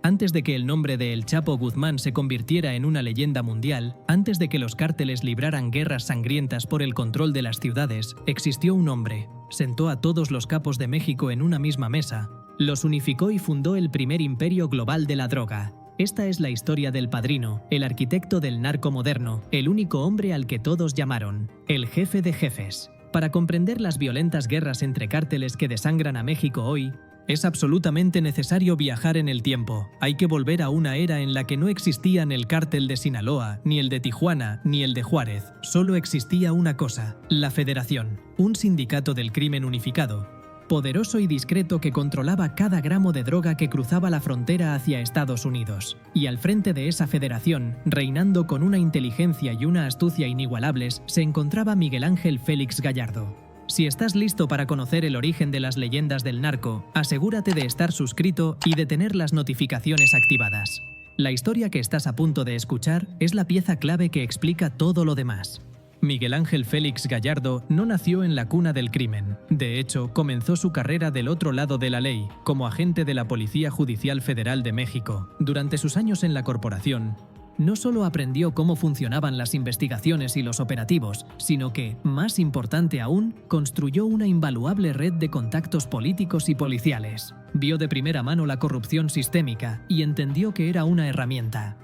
Antes de que el nombre de El Chapo Guzmán se convirtiera en una leyenda mundial, antes de que los cárteles libraran guerras sangrientas por el control de las ciudades, existió un hombre. Sentó a todos los capos de México en una misma mesa, los unificó y fundó el primer imperio global de la droga. Esta es la historia del padrino, el arquitecto del narco moderno, el único hombre al que todos llamaron el jefe de jefes. Para comprender las violentas guerras entre cárteles que desangran a México hoy, es absolutamente necesario viajar en el tiempo. Hay que volver a una era en la que no existían el cártel de Sinaloa, ni el de Tijuana, ni el de Juárez. Solo existía una cosa: la Federación, un sindicato del crimen unificado, poderoso y discreto que controlaba cada gramo de droga que cruzaba la frontera hacia Estados Unidos. Y al frente de esa federación, reinando con una inteligencia y una astucia inigualables, se encontraba Miguel Ángel Félix Gallardo. Si estás listo para conocer el origen de las leyendas del narco, asegúrate de estar suscrito y de tener las notificaciones activadas. La historia que estás a punto de escuchar es la pieza clave que explica todo lo demás. Miguel Ángel Félix Gallardo no nació en la cuna del crimen. De hecho, comenzó su carrera del otro lado de la ley, como agente de la Policía Judicial Federal de México. Durante sus años en la corporación, no solo aprendió cómo funcionaban las investigaciones y los operativos, sino que, más importante aún, construyó una invaluable red de contactos políticos y policiales. Vio de primera mano la corrupción sistémica y entendió que era una herramienta.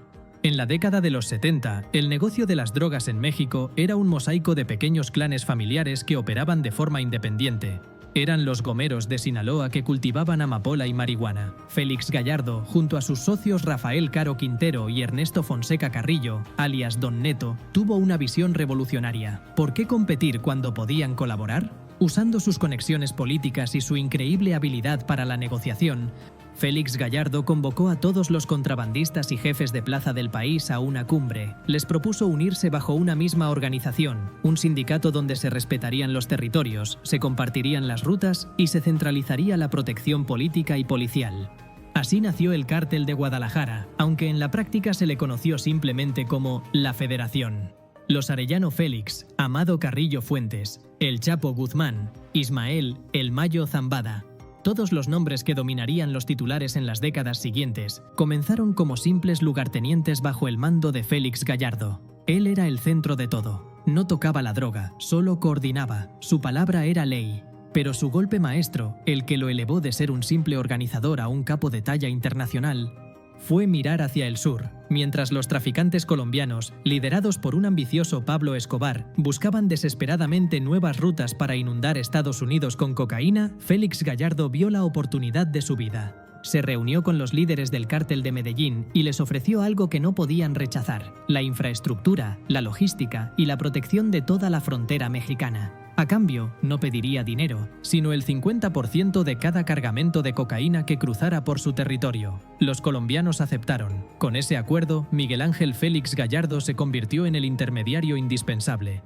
En la década de los 70, el negocio de las drogas en México era un mosaico de pequeños clanes familiares que operaban de forma independiente. Eran los gomeros de Sinaloa que cultivaban amapola y marihuana. Félix Gallardo, junto a sus socios Rafael Caro Quintero y Ernesto Fonseca Carrillo, alias Don Neto, tuvo una visión revolucionaria. ¿Por qué competir cuando podían colaborar? Usando sus conexiones políticas y su increíble habilidad para la negociación, Félix Gallardo convocó a todos los contrabandistas y jefes de plaza del país a una cumbre. Les propuso unirse bajo una misma organización, un sindicato donde se respetarían los territorios, se compartirían las rutas y se centralizaría la protección política y policial. Así nació el Cártel de Guadalajara, aunque en la práctica se le conoció simplemente como la Federación. Los Arellano Félix, Amado Carrillo Fuentes, El Chapo Guzmán, Ismael El Mayo Zambada, todos los nombres que dominarían los titulares en las décadas siguientes, comenzaron como simples lugartenientes bajo el mando de Félix Gallardo. Él era el centro de todo. No tocaba la droga, solo coordinaba. Su palabra era ley. Pero su golpe maestro, el que lo elevó de ser un simple organizador a un capo de talla internacional, fue mirar hacia el sur. Mientras los traficantes colombianos, liderados por un ambicioso Pablo Escobar, buscaban desesperadamente nuevas rutas para inundar Estados Unidos con cocaína, Félix Gallardo vio la oportunidad de su vida. Se reunió con los líderes del cártel de Medellín y les ofreció algo que no podían rechazar: la infraestructura, la logística y la protección de toda la frontera mexicana. A cambio, no pediría dinero, sino el 50% de cada cargamento de cocaína que cruzara por su territorio. Los colombianos aceptaron. Con ese acuerdo, Miguel Ángel Félix Gallardo se convirtió en el intermediario indispensable.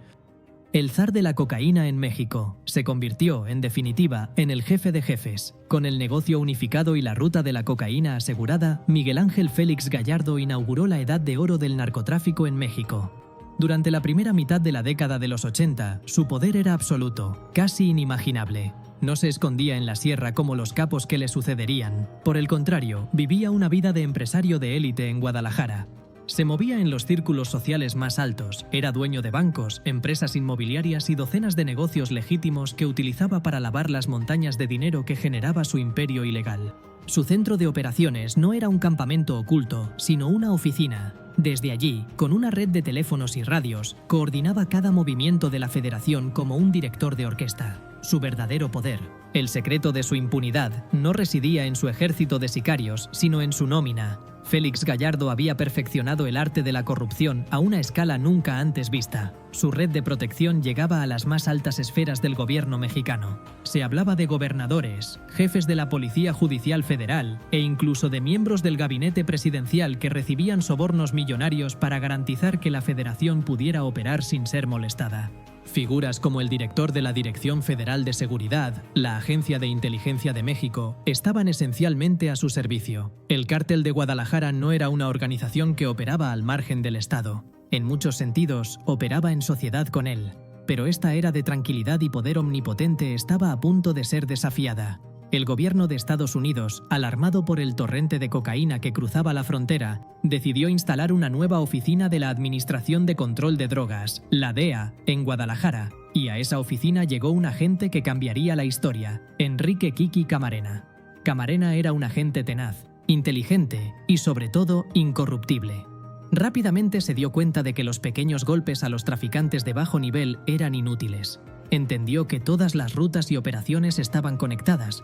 El zar de la cocaína en México se convirtió, en definitiva, en el jefe de jefes. Con el negocio unificado y la ruta de la cocaína asegurada, Miguel Ángel Félix Gallardo inauguró la edad de oro del narcotráfico en México. Durante la primera mitad de la década de los 80, su poder era absoluto, casi inimaginable. No se escondía en la sierra como los capos que le sucederían. Por el contrario, vivía una vida de empresario de élite en Guadalajara. Se movía en los círculos sociales más altos, era dueño de bancos, empresas inmobiliarias y docenas de negocios legítimos que utilizaba para lavar las montañas de dinero que generaba su imperio ilegal. Su centro de operaciones no era un campamento oculto, sino una oficina. Desde allí, con una red de teléfonos y radios, coordinaba cada movimiento de la Federación como un director de orquesta. Su verdadero poder, el secreto de su impunidad, no residía en su ejército de sicarios, sino en su nómina. Félix Gallardo había perfeccionado el arte de la corrupción a una escala nunca antes vista. Su red de protección llegaba a las más altas esferas del gobierno mexicano. Se hablaba de gobernadores, jefes de la Policía Judicial Federal e incluso de miembros del gabinete presidencial que recibían sobornos millonarios para garantizar que la Federación pudiera operar sin ser molestada. Figuras como el director de la Dirección Federal de Seguridad, la Agencia de Inteligencia de México, estaban esencialmente a su servicio. El Cártel de Guadalajara no era una organización que operaba al margen del Estado. En muchos sentidos, operaba en sociedad con él. Pero esta era de tranquilidad y poder omnipotente estaba a punto de ser desafiada. El gobierno de Estados Unidos, alarmado por el torrente de cocaína que cruzaba la frontera, decidió instalar una nueva oficina de la Administración de Control de Drogas, la DEA, en Guadalajara, y a esa oficina llegó un agente que cambiaría la historia, Enrique Kiki Camarena. Camarena era un agente tenaz, inteligente y, sobre todo, incorruptible. Rápidamente se dio cuenta de que los pequeños golpes a los traficantes de bajo nivel eran inútiles. Entendió que todas las rutas y operaciones estaban conectadas,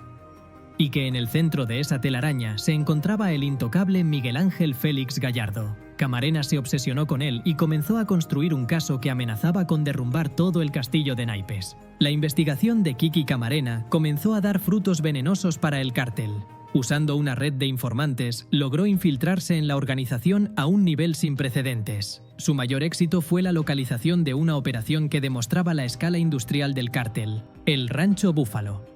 y que en el centro de esa telaraña se encontraba el intocable Miguel Ángel Félix Gallardo. Camarena se obsesionó con él y comenzó a construir un caso que amenazaba con derrumbar todo el castillo de naipes. La investigación de Kiki Camarena comenzó a dar frutos venenosos para el cártel. Usando una red de informantes, logró infiltrarse en la organización a un nivel sin precedentes. Su mayor éxito fue la localización de una operación que demostraba la escala industrial del cártel, el Rancho Búfalo.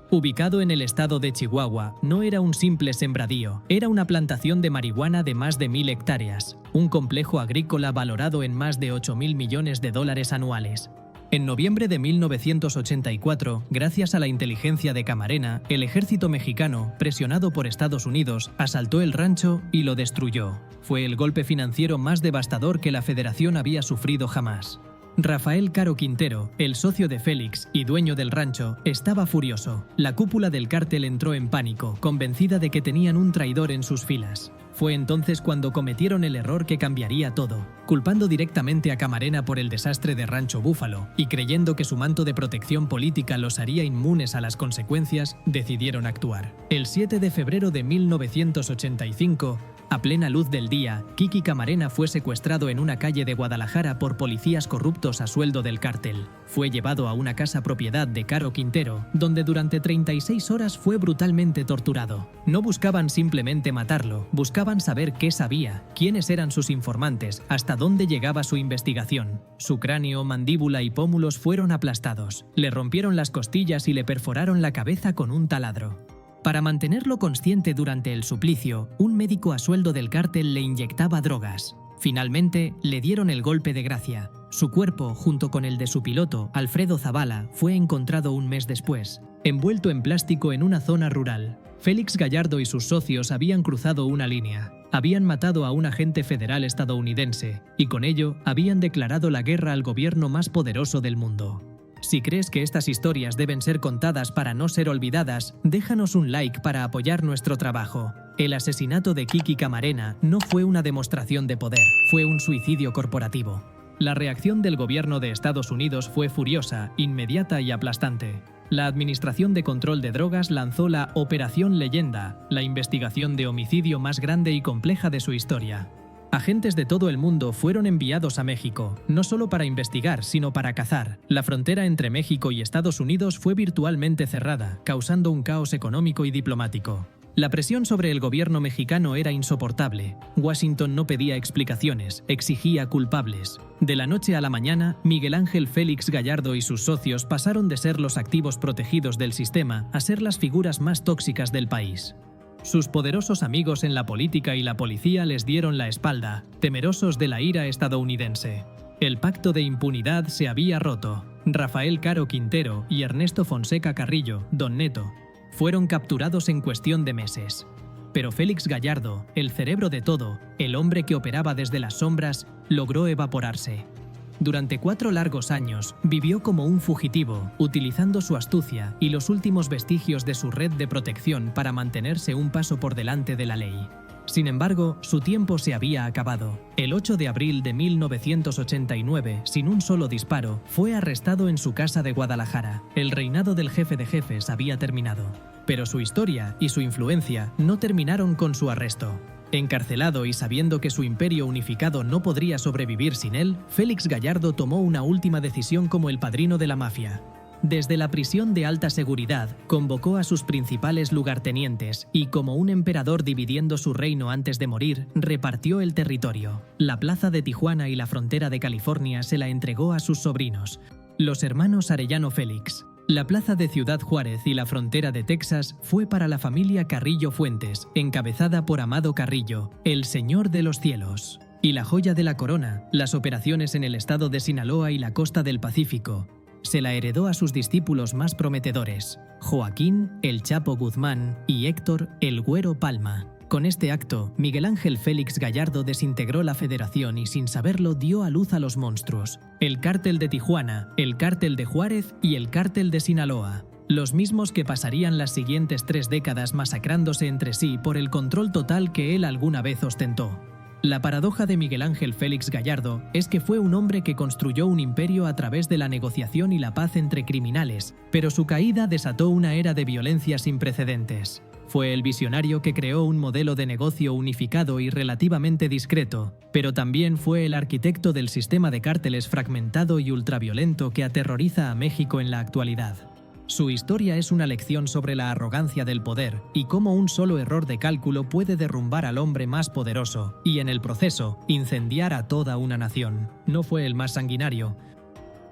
Ubicado en el estado de Chihuahua, no era un simple sembradío, era una plantación de marihuana de más de 1000 hectáreas, un complejo agrícola valorado en más de $8.000 millones anuales. En noviembre de 1984, gracias a la inteligencia de Camarena, el ejército mexicano, presionado por Estados Unidos, asaltó el rancho y lo destruyó. Fue el golpe financiero más devastador que la Federación había sufrido jamás. Rafael Caro Quintero, el socio de Félix y dueño del rancho, estaba furioso. La cúpula del cártel entró en pánico, convencida de que tenían un traidor en sus filas. Fue entonces cuando cometieron el error que cambiaría todo, culpando directamente a Camarena por el desastre de Rancho Búfalo y creyendo que su manto de protección política los haría inmunes a las consecuencias, decidieron actuar. El 7 de febrero de 1985, a plena luz del día, Kiki Camarena fue secuestrado en una calle de Guadalajara por policías corruptos a sueldo del cártel. Fue llevado a una casa propiedad de Caro Quintero, donde durante 36 horas fue brutalmente torturado. No buscaban simplemente matarlo, buscaban saber qué sabía, quiénes eran sus informantes, hasta dónde llegaba su investigación. Su cráneo, mandíbula y pómulos fueron aplastados. Le rompieron las costillas y le perforaron la cabeza con un taladro. Para mantenerlo consciente durante el suplicio, un médico a sueldo del cártel le inyectaba drogas. Finalmente, le dieron el golpe de gracia. Su cuerpo, junto con el de su piloto, Alfredo Zavala, fue encontrado un mes después, envuelto en plástico en una zona rural. Félix Gallardo y sus socios habían cruzado una línea. Habían matado a un agente federal estadounidense y con ello habían declarado la guerra al gobierno más poderoso del mundo. Si crees que estas historias deben ser contadas para no ser olvidadas, déjanos un like para apoyar nuestro trabajo. El asesinato de Kiki Camarena no fue una demostración de poder, fue un suicidio corporativo. La reacción del gobierno de Estados Unidos fue furiosa, inmediata y aplastante. La Administración de Control de Drogas lanzó la Operación Leyenda, la investigación de homicidio más grande y compleja de su historia. Agentes de todo el mundo fueron enviados a México, no solo para investigar, sino para cazar. La frontera entre México y Estados Unidos fue virtualmente cerrada, causando un caos económico y diplomático. La presión sobre el gobierno mexicano era insoportable. Washington no pedía explicaciones, exigía culpables. De la noche a la mañana, Miguel Ángel Félix Gallardo y sus socios pasaron de ser los activos protegidos del sistema a ser las figuras más tóxicas del país. Sus poderosos amigos en la política y la policía les dieron la espalda, temerosos de la ira estadounidense. El pacto de impunidad se había roto. Rafael Caro Quintero y Ernesto Fonseca Carrillo, Don Neto, fueron capturados en cuestión de meses. Pero Félix Gallardo, el cerebro de todo, el hombre que operaba desde las sombras, logró evaporarse. Durante 4 largos años, vivió como un fugitivo, utilizando su astucia y los últimos vestigios de su red de protección para mantenerse un paso por delante de la ley. Sin embargo, su tiempo se había acabado. El 8 de abril de 1989, sin un solo disparo, fue arrestado en su casa de Guadalajara. El reinado del jefe de jefes había terminado. Pero su historia y su influencia no terminaron con su arresto. Encarcelado y sabiendo que su imperio unificado no podría sobrevivir sin él, Félix Gallardo tomó una última decisión como el padrino de la mafia. Desde la prisión de alta seguridad, convocó a sus principales lugartenientes y, como un emperador dividiendo su reino antes de morir, repartió el territorio. La plaza de Tijuana y la frontera de California se la entregó a sus sobrinos, los hermanos Arellano Félix. La plaza de Ciudad Juárez y la frontera de Texas fue para la familia Carrillo Fuentes, encabezada por Amado Carrillo, el Señor de los Cielos. Y la joya de la corona, las operaciones en el estado de Sinaloa y la costa del Pacífico, se la heredó a sus discípulos más prometedores, Joaquín El Chapo Guzmán y Héctor El Güero Palma. Con este acto, Miguel Ángel Félix Gallardo desintegró la federación y sin saberlo dio a luz a los monstruos: el Cártel de Tijuana, el Cártel de Juárez y el Cártel de Sinaloa. Los mismos que pasarían las siguientes 3 décadas masacrándose entre sí por el control total que él alguna vez ostentó. La paradoja de Miguel Ángel Félix Gallardo es que fue un hombre que construyó un imperio a través de la negociación y la paz entre criminales, pero su caída desató una era de violencia sin precedentes. Fue el visionario que creó un modelo de negocio unificado y relativamente discreto, pero también fue el arquitecto del sistema de cárteles fragmentado y ultraviolento que aterroriza a México en la actualidad. Su historia es una lección sobre la arrogancia del poder y cómo un solo error de cálculo puede derrumbar al hombre más poderoso y, en el proceso, incendiar a toda una nación. No fue el más sanguinario,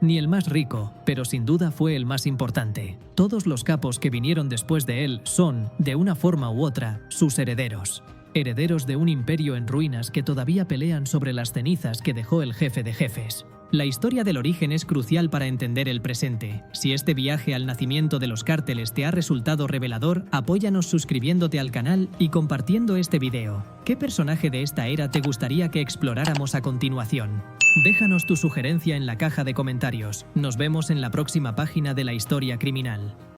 ni el más rico, pero sin duda fue el más importante. Todos los capos que vinieron después de él son, de una forma u otra, sus herederos. Herederos de un imperio en ruinas que todavía pelean sobre las cenizas que dejó el jefe de jefes. La historia del origen es crucial para entender el presente. Si este viaje al nacimiento de los cárteles te ha resultado revelador, apóyanos suscribiéndote al canal y compartiendo este video. ¿Qué personaje de esta era te gustaría que exploráramos a continuación? Déjanos tu sugerencia en la caja de comentarios. Nos vemos en la próxima página de la historia criminal.